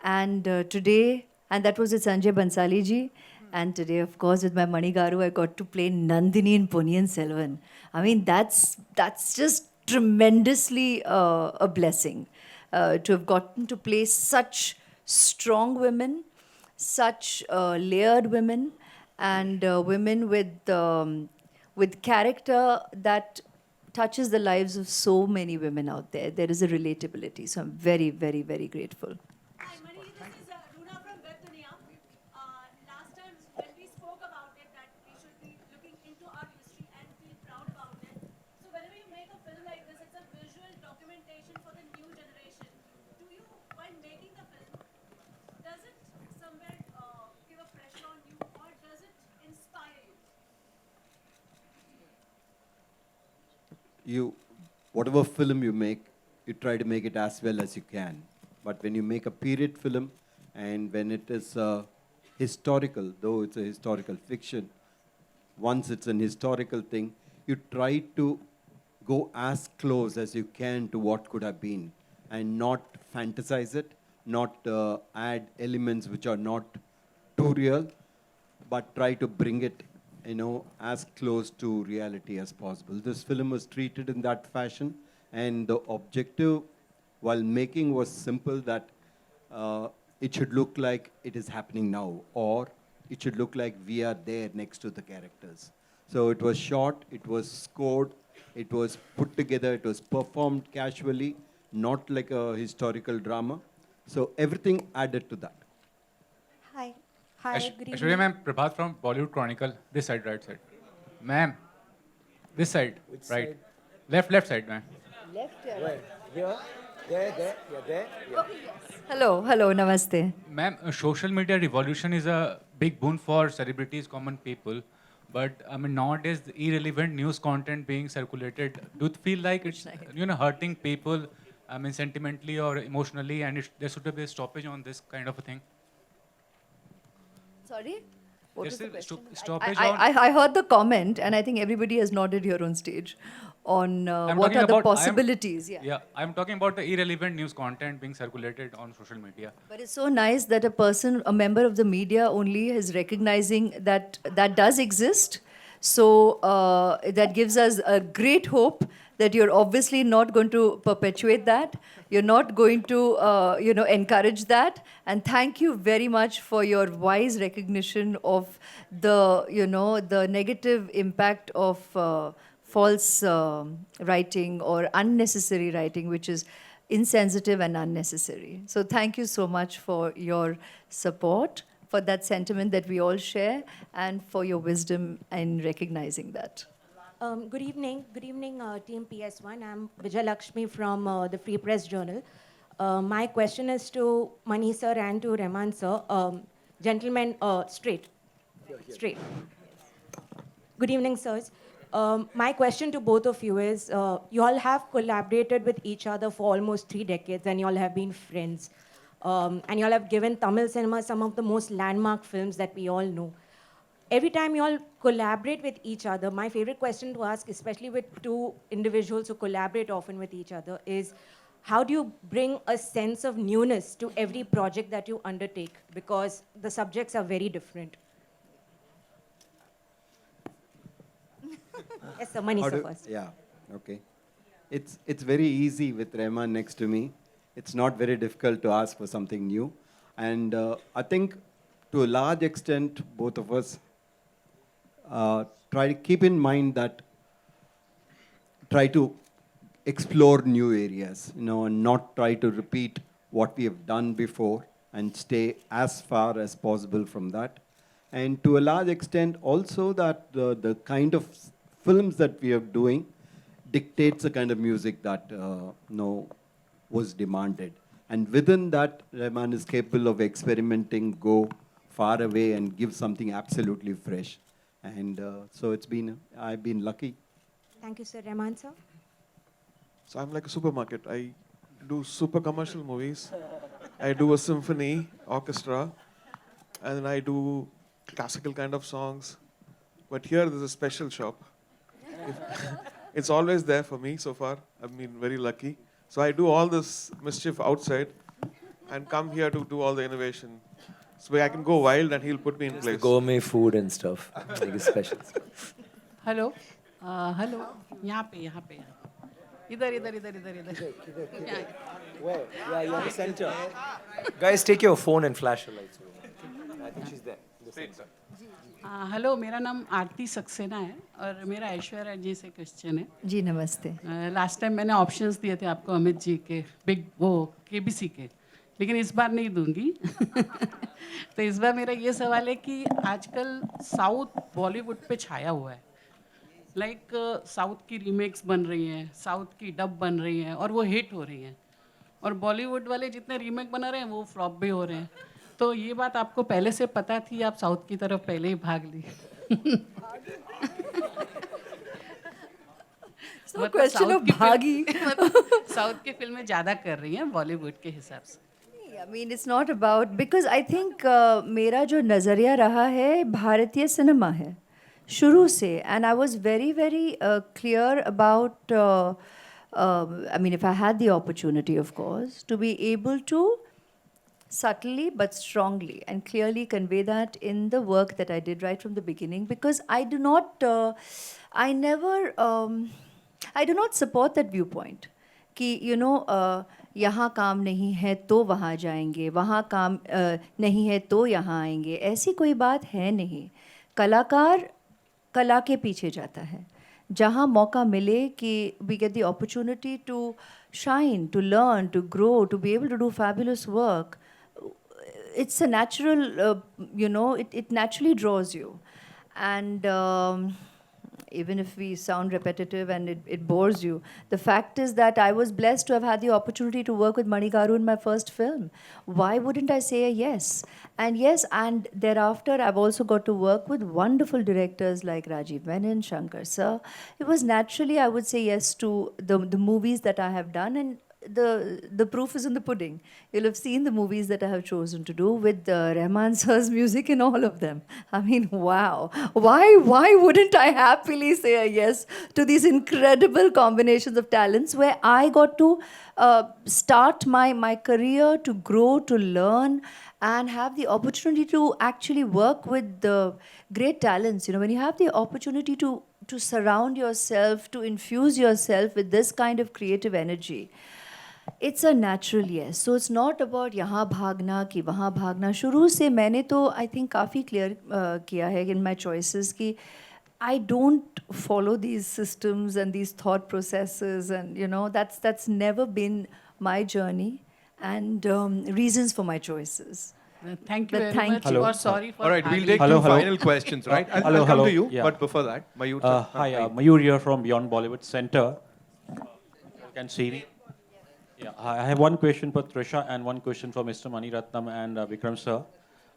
And today, and that was with Sanjay Bansali ji. And today, of course, with my Manigaru, I got to play Nandini in Ponniyin Selvan. I mean, that's just tremendously a blessing to have gotten to play such strong women, such layered women, and women with character that touches the lives of so many women out there. There is a relatability. So I'm very, very, very grateful. Hi, Mani, this is Runa from Web Dunia. Last time when we spoke about it, that we should be looking into our history and feel proud about it. So whenever you make a film like this, it's a visual documentation for the new generation. Do you, while making the film, does it somewhere give a pressure on you, or does it inspire you? Whatever film you make, you try to make it as well as you can. But when you make a period film, and when it is historical, though it's a historical fiction, once it's an historical thing, you try to go as close as you can to what could have been, and not fantasize it, not add elements which are not too real, but try to bring it, as close to reality as possible. This film was treated in that fashion, and the objective while making was simple, that it should look like it is happening now, or it should look like we are there next to the characters. So it was shot, it was scored, it was put together, it was performed casually, not like a historical drama. So everything added to that. Hi. Hi, good Aishwarya evening. ma'am, Prabhat from Bollywood Chronicle. This side, right side. Ma'am, this side, Which right. side? Left side, ma'am. Left here. Where? Here? There, yeah, there. Yeah. Okay, yes. Hello, namaste. Ma'am, social media revolution is a big boon for celebrities, common people. But I mean, nowadays, the irrelevant news content being circulated, do you feel like it's hurting people, I mean, sentimentally or emotionally, and there should be a stoppage on this kind of a thing? Sorry? What was the There's question? stoppage I heard the comment, and I think everybody has nodded here on stage on I'm what talking are the about- possibilities. Yeah, I'm talking about the irrelevant news content being circulated on social media. But it's so nice that a member of the media only is recognizing that that does exist. So that gives us a great hope that you're obviously not going to perpetuate that. You're not going to, encourage that. And thank you very much for your wise recognition of the negative impact of false writing or unnecessary writing, which is insensitive and unnecessary. So thank you so much for your support, for that sentiment that we all share, and for your wisdom in recognizing that. Good evening, Team PS1. I'm Vijay Lakshmi from the Free Press Journal. My question is to Mani sir and to Rahman sir. Gentlemen, straight. Good evening, sirs. My question to both of you is, you all have collaborated with each other for almost 3 decades, and you all have been friends. And you all have given Tamil cinema some of the most landmark films that we all know. Every time you all collaborate with each other, my favorite question to ask, especially with two individuals who collaborate often with each other, is how do you bring a sense of newness to every project that you undertake? Because the subjects are very different. Yes, sir, Mani sir first. Yeah, okay. It's very easy with Rahman next to me. It's not very difficult to ask for something new. And I think to a large extent, both of us try to keep in mind that, try to explore new areas, and not try to repeat what we have done before, and stay as far as possible from that. And to a large extent also that the kind of films that we are doing dictates the kind of music that was demanded. And within that, Rahman is capable of experimenting, go far away and give something absolutely fresh. And so I've been lucky. Thank you, sir. Rahman sir? So I'm like a supermarket. I do super commercial movies. I do a symphony, orchestra, and then I do classical kind of songs. But here there's a special shop. It's always there for me so far. I've been very lucky. So I do all this mischief outside and come here to do all the innovation. So I can go wild and he'll put me in Just the place. gourmet food and stuff, like a special. Hello hello यहाँ पे इधर इधर इधर इधर इधर Where? Yeah, you're the center. Guys, take your phone and flash your lights. I think she's there. The center. Hello मेरा नाम आरती सक्सेना है और मेरा ऐश्वर्या जी से क्वेश्चन है जी नमस्ते लास्ट टाइम मैंने ऑप्शंस दिए थे आपको अमित जी के बिग वो केबीसी के लेकिन इस बार नहीं दूंगी तो इस बार मेरा ये सवाल है कि आजकल साउथ बॉलीवुड पे छाया हुआ है लाइक साउथ की रीमेक्स बन रही हैं साउथ की डब बन रही हैं और वो हिट हो रही हैं और बॉलीवुड वाले जितने रीमेक बना रहे हैं वो फ्लॉप भी हो रहे हैं तो ये बात आपको पहले से पता थी आप साउथ की तरफ पहले ही भाग ली क्वेश्चन ऑफ भागी साउथ की फिल्में ज़्यादा कर रही हैं बॉलीवुड के हिसाब से I mean, it's not about because I think मेरा जो नज़रिया रहा है भारतीय सिनेमा है शुरू से and I was very very clear about I mean if I had the opportunity of course to be able to subtly but strongly and clearly convey that in the work that I did right from the beginning because I do not I never I do not support that viewpoint कि you know यहाँ काम नहीं है तो वहाँ जाएंगे वहाँ काम नहीं है तो यहाँ आएंगे ऐसी कोई बात है नहीं कलाकार कला के पीछे जाता है जहाँ मौका मिले कि we get the opportunity to shine, to learn, to grow, to be able to do fabulous work it's a natural you know it naturally draws you and even if we sound repetitive and it bores you, the fact is that I was blessed to have had the opportunity to work with Mani Garu in my first film. Why wouldn't I say a yes? And yes, and thereafter I've also got to work with wonderful directors like Rajiv Menon, Shankar Sir. It was naturally, I would say yes to the movies that I have done and the proof is in the pudding. You'll have seen the movies that I have chosen to do with Rahman sir's music in all of them. I mean, wow. Why wouldn't I happily say a yes to these incredible combinations of talents where I got to start my career, to grow, to learn, and have the opportunity to actually work with the great talents. You know, when you have the opportunity to surround yourself, to infuse yourself with this kind of creative energy, it's a natural yes. So it's not about यहाँ भागना कि वहाँ भागना शुरू से मैंने तो I think काफ़ी clear किया है in my choices कि I don't follow these systems and these thought processes and you know that's never been my journey and reasons for my choices. Thank you But very much. you. Sorry for All right, we'll take Hello, two hello. final questions, right? I'll Hello, come hello. to you, Yeah. but before that, Mayur. Hi, Mayur here from Beyond Bollywood Center. You can see me. Yeah, I have one question for Trisha and one question for Mr. Mani Ratnam and Vikram sir.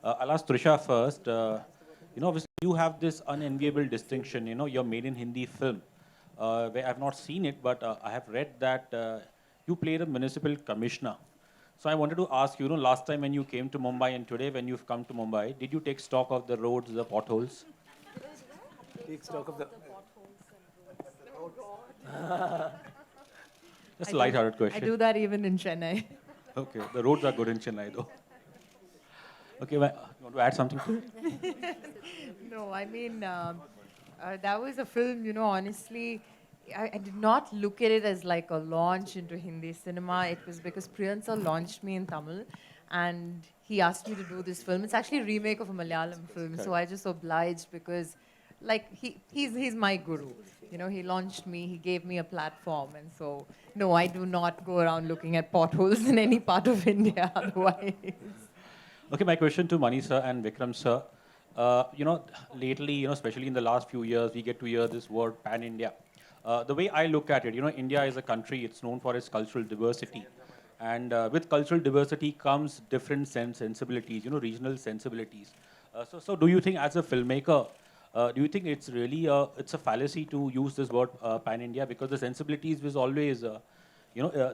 I'll ask Trisha first. You know, obviously you have this unenviable distinction. You know, you're made in Hindi film. Where I've not seen it, but I have read that you played a municipal commissioner. So I wanted to ask you, last time when you came to Mumbai and today when you've come to Mumbai, did you take stock of the roads, the potholes? Take stock of the Just a light-hearted question. I do that even in Chennai. Okay, the roads are good in Chennai though. Okay, you want to add something to it? No, I mean, that was a film, you know, honestly, I did not look at it as like a launch into Hindi cinema. It was because Priyan sir launched me in Tamil and he asked me to do this film. It's actually a remake of a Malayalam film, so I just obliged because like he's my guru. You know, he launched me, he gave me a platform, and so no, I do not go around looking at potholes in any part of India otherwise. Okay, my question to Mani sir and Vikram sir. You know, lately, you know, especially in the last few years, we get to hear this word pan-India. The way I look at it, you know, India is a country, it's known for its cultural diversity. And with cultural diversity comes different sensibilities, you know, regional sensibilities. So do you think as a filmmaker, do you think it's really, it's a fallacy to use this word pan-India? Because the sensibilities was always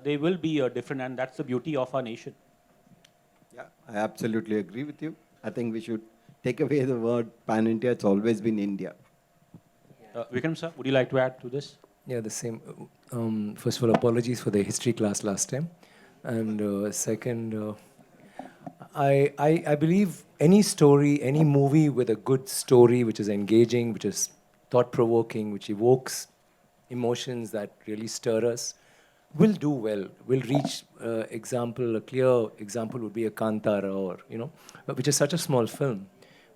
they will be different, and that's the beauty of our nation. Yeah, I absolutely agree with you. I think we should take away the word pan-India. It's always been India. Vikram sir, would you like to add to this? Yeah, the same. First of all, apologies for the history class last time. And second, I believe any story, any movie with a good story, which is engaging, which is thought-provoking, which evokes emotions that really stir us, will do well, will reach a clear example would be a Kantara or, which is such a small film.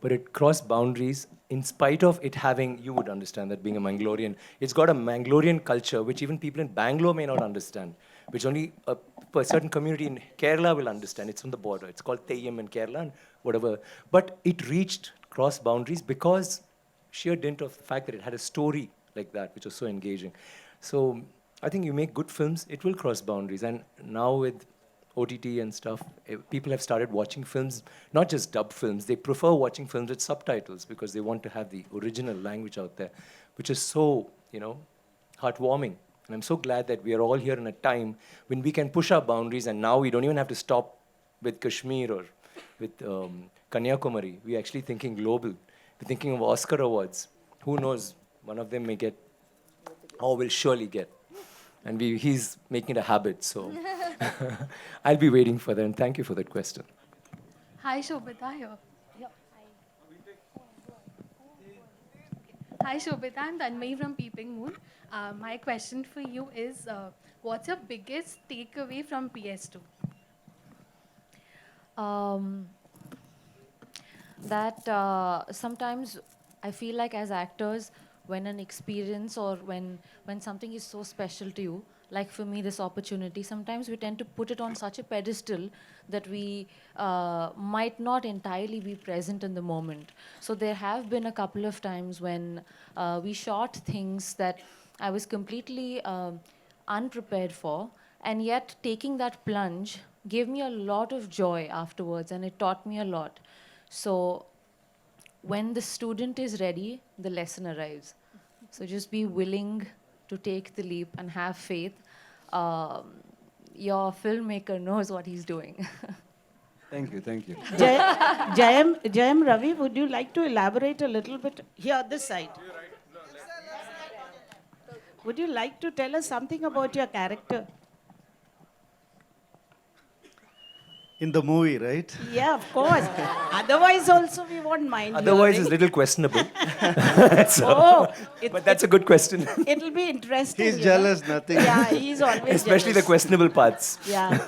But it crossed boundaries in spite of it having, you would understand that being a Mangalorean, it's got a Mangalorean culture which even people in Bangalore may not understand, which only a certain community in Kerala will understand. It's on the border. It's called Theyyam in Kerala and whatever. But it reached cross boundaries because sheer dint of the fact that it had a story like that, which was so engaging. So I think you make good films, it will cross boundaries. And now with OTT and stuff, people have started watching films, not just dub films. They prefer watching films with subtitles because they want to have the original language out there, which is so, heartwarming. And I'm so glad that we are all here in a time when we can push our boundaries, and now we don't even have to stop with Kashmir or with Kanyakumari. We're actually thinking global. We're thinking of Oscar awards. Who knows? One of them may get, or will surely get. And he's making it a habit, so I'll be waiting for that. And thank you for that question. Hi, Shobita here. Hi, Shobita. I'm Tanmay from Peeping Moon. My question for you is, what's your biggest takeaway from PS2? That sometimes I feel like as actors, when an experience or when something is so special to you, like for me this opportunity, sometimes we tend to put it on such a pedestal that we might not entirely be present in the moment. So there have been a couple of times when we shot things that I was completely unprepared for, and yet taking that plunge gave me a lot of joy afterwards, and it taught me a lot. So when the student is ready, the lesson arrives. So just be willing to take the leap and have faith. Your filmmaker knows what he's doing. Thank you, thank you. Jayam, Ravi, would you like to elaborate a little bit here, this side? Would you like to tell us something about your character? In the movie, right? Yeah, of course. Otherwise also we won't mind. Otherwise it's a little questionable. But that's a good question. It'll be interesting. He's jealous, nothing. Yeah, he's always Especially the jealous. questionable parts. Yeah.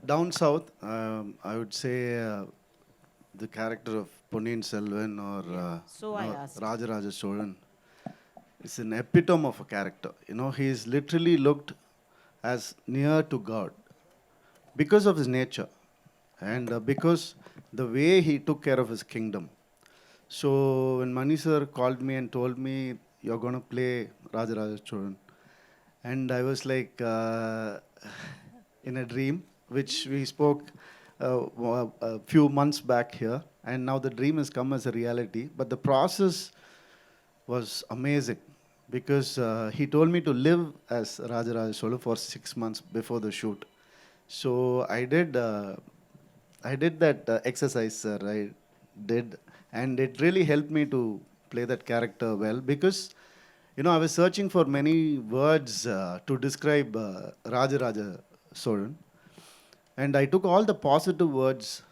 Down south, I would say the character of Ponniyin Selvan or So I asked. Rajaraja Cholan is an epitome of a character. He's literally looked as near to God because of his nature and because the way he took care of his kingdom. So when Mani sir called me and told me, you're going to play Rajaraja Cholan, and I was like in a dream, which we spoke a few months back here, and now the dream has come as a reality. But the process was amazing because he told me to live as Rajaraja Cholan for 6 months before the shoot. So I did that exercise, sir. I did, and it really helped me to play that character well because, I was searching for many words to describe Rajaraja Cholan, and I took all the positive words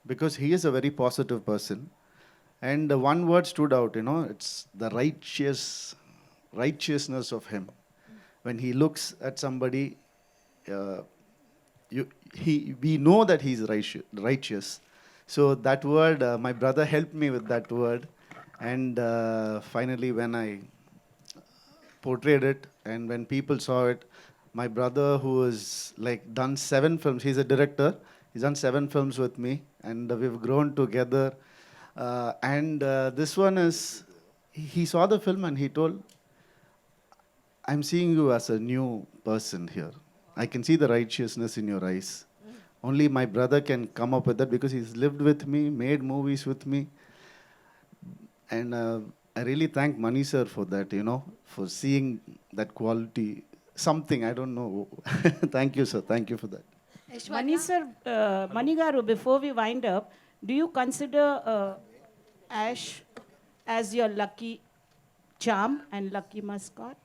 because he is a very positive person. And one word stood out, it's the righteousness of him. When he looks at somebody, we know that he's righteous. So that word, my brother helped me with that word. And finally, when I portrayed it and when people saw it, my brother, who has done 7 films, he's a director, he's done 7 films with me, and we've grown together. This one is, he saw the film and he told, I'm seeing you as a new person here. I can see the righteousness in your eyes. Only my brother can come up with that because he's lived with me, made movies with me. And I really thank Mani sir for that, for seeing that quality. Something, I don't know. Thank you, sir. Thank you for that. Mani sir, Mani garu, before we wind up, do you consider Ash as your lucky charm and lucky mascot?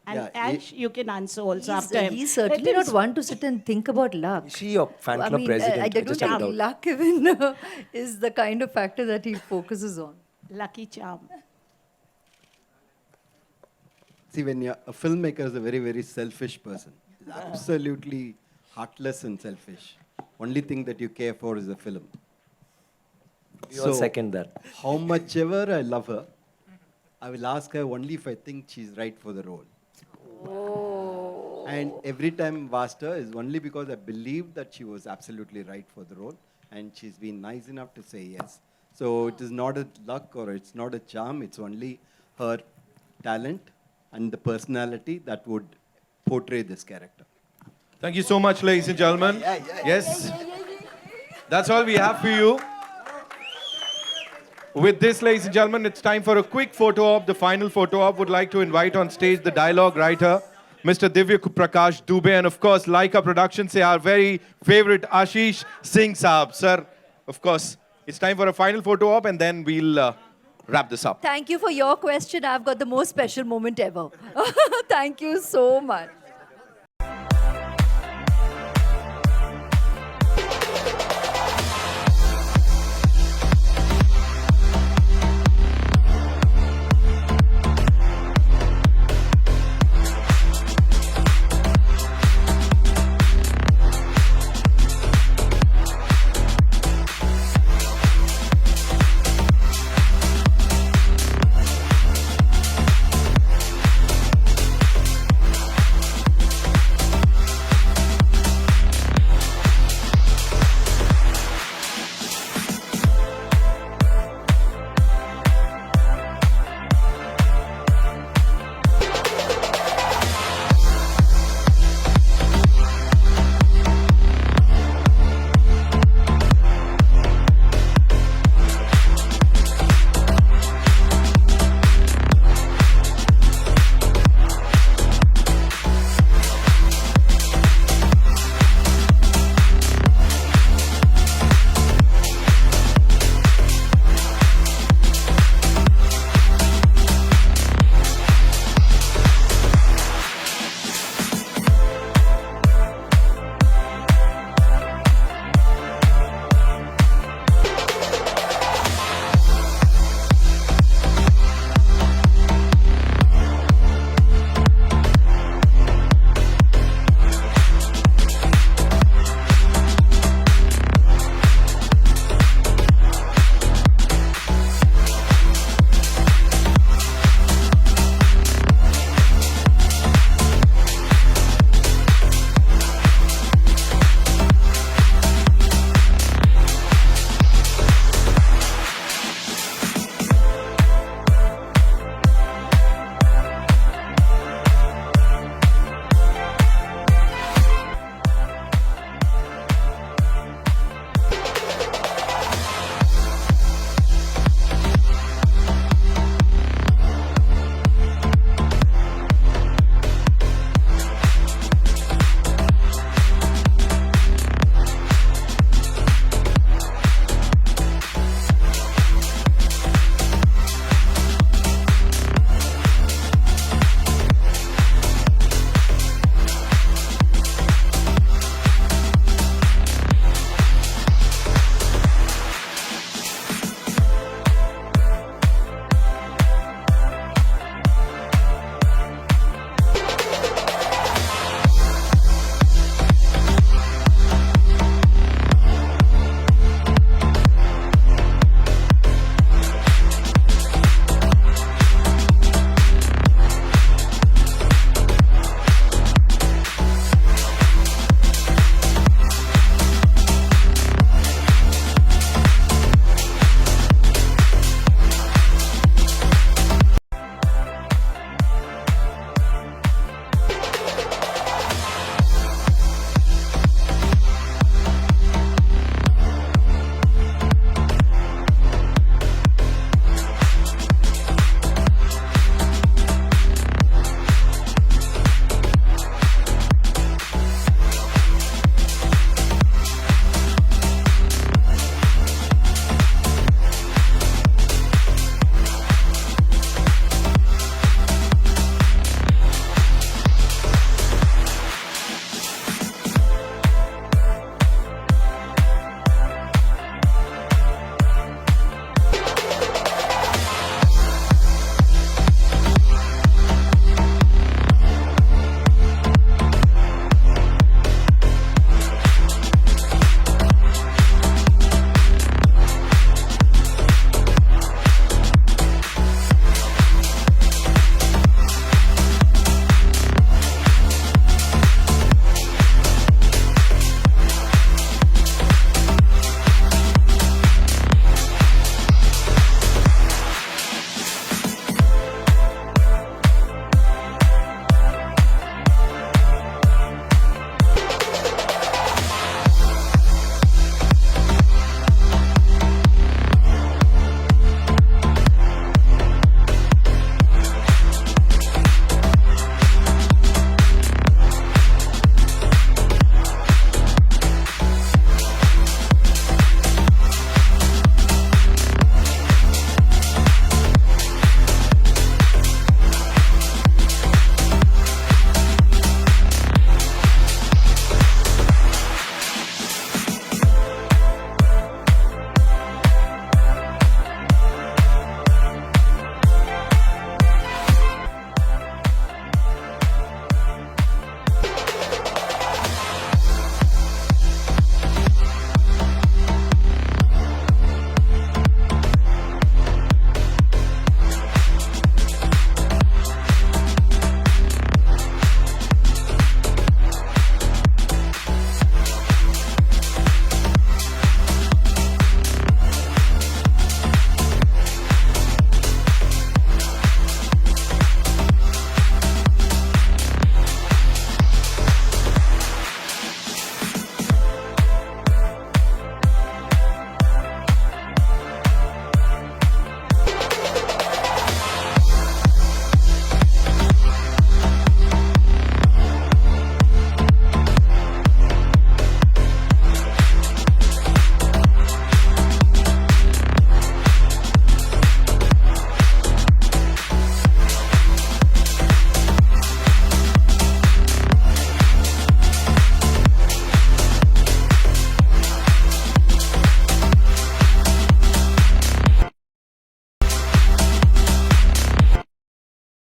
And Yeah, Ash, you can answer also after him. He's certainly Let not him one to sit and think about luck. Is she your fan I club mean, president? I don't Just check it think out. luck even is the kind of factor that he focuses on. Lucky charm. See, when a filmmaker is a very, very selfish person, he's absolutely heartless and selfish. Only thing that you care for is the film. We all second that. How much ever I love her, I will ask her only if I think she's right for the role. And every time I've asked her is only because I believe that she was absolutely right for the role, and she's been nice enough to say yes. So it is not a luck or it's not a charm, it's only her talent and the personality that would portray this character. Thank you so much, ladies and gentlemen. Yes, that's all we have for you. With this, ladies and gentlemen, it's time for a quick photo op. The final photo op. Would like to invite on stage the dialogue writer, Mr. Divya Prakash Dubey, and of course, Laika Productions, say our very favorite Ashish Singh Saab. Sir, of course, it's time for a final photo op, and then we'll wrap this up. Thank you for your question. I've got the most special moment ever. Thank you so much.